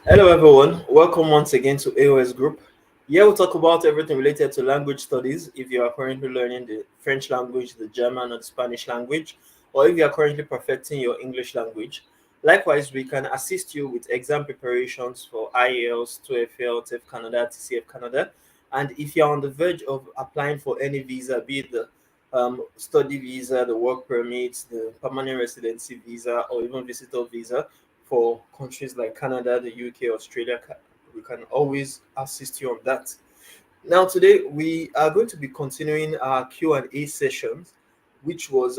Hello, everyone. Welcome once again to A.O.S Group. Here we'll talk about everything related to language studies. If you are currently learning the French language, the German, or the Spanish language, or if you are currently perfecting your English language. Likewise, we can assist you with exam preparations for IELTS, TOEFL, TEF Canada, TCF Canada. And if you're on the verge of applying for any visa, be it the study visa, the work permit, the permanent residency visa, or even visitor visa, for countries like Canada, the UK, Australia, we can always assist you on that. Now, today we are going to be continuing our Q&A sessions, which was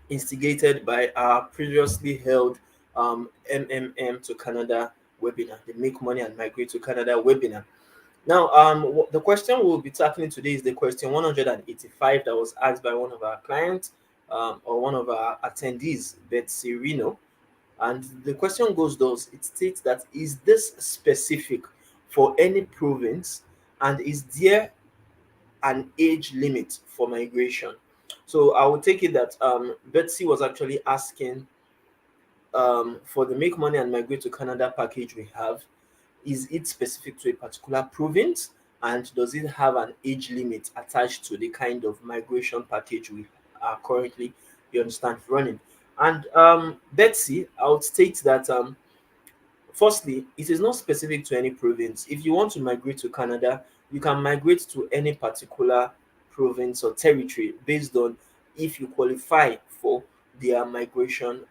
instigated by our previously held M.M.M to Canada webinar, the Make Money and Migrate to Canada webinar. Now, the question we'll be tackling today is the question 185 that was asked by one of our clients or one of our attendees, Betsy Rino. And the question goes thus, it states that is this specific for any province and is there an age limit for migration? So I would take it that Betsy was actually asking for the Make Money and Migrate to Canada package we have, is it specific to a particular province and does it have an age limit attached to the kind of migration package we are currently, you understand, running? And Betsy, I would state that firstly, it is not specific to any province. If you want to migrate to Canada, you can migrate to any particular province or territory based on if you qualify for their migration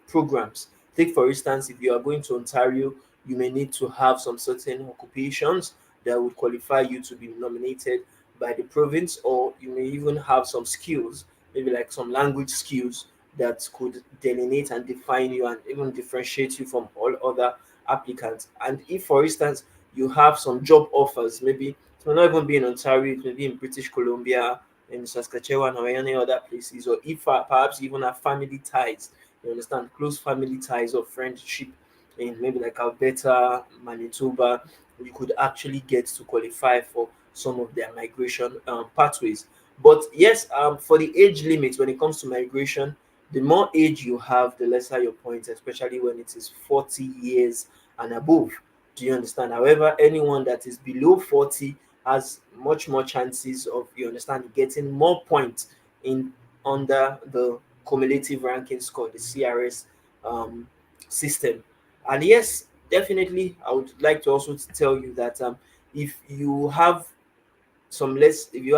programs. Take, for instance, if you are going to Ontario, you may need to have some certain occupations that would qualify you to be nominated by the province, or you may even have some skills, maybe like some language skills that could delineate and define you and even differentiate you from all other applicants. And if, for instance, you have some job offers, maybe it may not even be in Ontario, it may be in British Columbia, in Saskatchewan, or any other places, or if perhaps you even have family ties, you understand, close family ties or friendship in maybe like Alberta, Manitoba, you could actually get to qualify for some of their migration pathways. But yes, for the age limit when it comes to migration, the more age you have, the lesser your points, especially when it is 40 years and above. Do you understand? However, anyone that is below 40 has much more chances of, you understand, getting more points in under the cumulative ranking score, the CRS um, system. And yes, definitely, I would like to also tell you that if you have some less, if you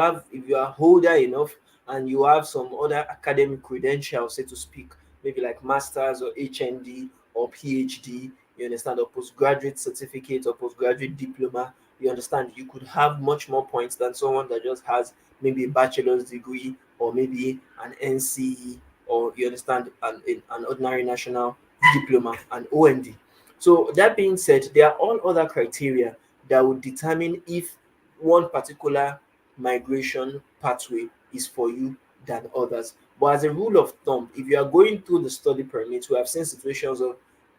are older enough and you have some other academic credentials, so to speak, maybe like masters or HND or PhD, you understand, or postgraduate certificate or postgraduate diploma, you understand, you could have much more points than someone that just has maybe a bachelor's degree or maybe an NCE, or you understand, an ordinary national diploma, an OND. So that being said, there are all other criteria that would determine if one particular migration pathway is for you than others. But as a rule of thumb, if you are going through the study permit, we have seen situations of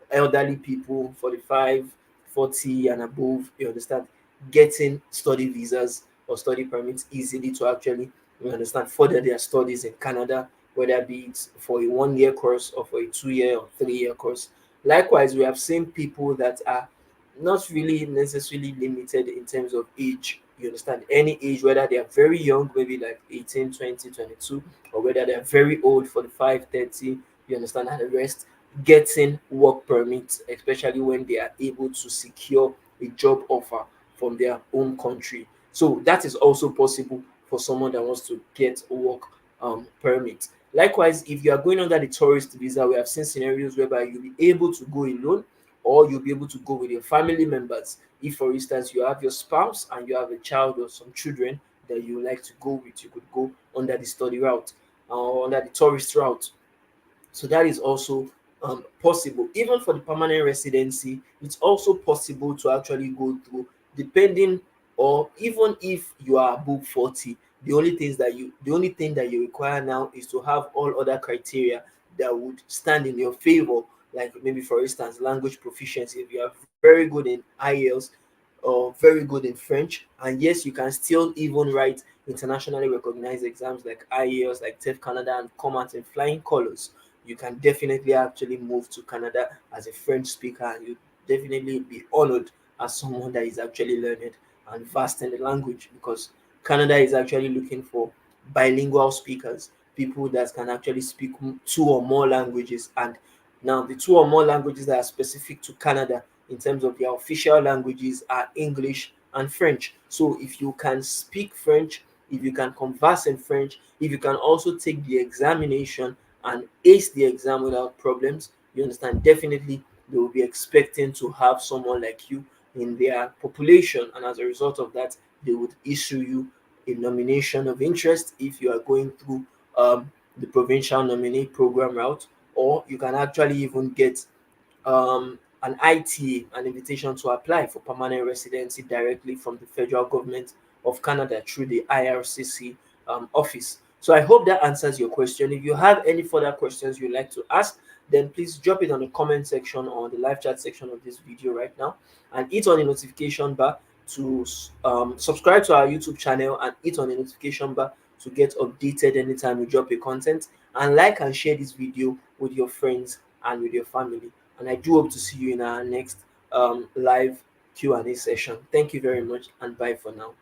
elderly people, 45, 40 and above, you understand, getting study visas or study permits easily to actually, you understand, further their studies in Canada, whether be it for a 1 year course or for a 2 year or 3 year course. Likewise, we have seen people that are not really necessarily limited in terms of age. You understand, any age, whether they are very young, maybe like 18, 20, 22, or whether they are very old, 45, 30, you understand, and the rest, getting work permits, especially when they are able to secure a job offer from their own country. So that is also possible for someone that wants to get a work permit. Likewise, if you are going under the tourist visa, we have seen scenarios whereby you'll be able to go alone or you'll be able to go with your family members. If, for instance, you have your spouse and you have a child or some children that you like to go with, you could go under the study route or under the tourist route. So that is also possible. Even for the permanent residency, it's also possible to actually go through, depending, or even if you are above 40, the only thing that you require now is to have all other criteria that would stand in your favor. Like maybe, for instance, language proficiency. If you are very good in IELTS or very good in French, and yes, you can still even write internationally recognized exams like IELTS, like TEF Canada, and come out in flying colors, you can definitely actually move to Canada as a French speaker, and you definitely be honored as someone that is actually learned and vast in the language, because Canada is actually looking for bilingual speakers, people that can actually speak two or more languages. And now the two or more languages that are specific to Canada in terms of their official languages are English and French. So if you can speak French, if you can converse in French, if you can also take the examination and ace the exam without problems, you understand, definitely they will be expecting to have someone like you in their population. And as a result of that, they would issue you a nomination of interest if you are going through the provincial nominee program route, or you can actually even get an ITA, an invitation to apply for permanent residency directly from the federal government of Canada through the IRCC office. So I hope that answers your question. If you have any further questions you'd like to ask, then please drop it on the comment section or the live chat section of this video right now, and hit on the notification bar to subscribe to our YouTube channel, and hit on the notification bar to get updated anytime we drop a content, and like and share this video with your friends and with your family. And I do hope to see you in our next live Q&A session. Thank you very much, and bye for now.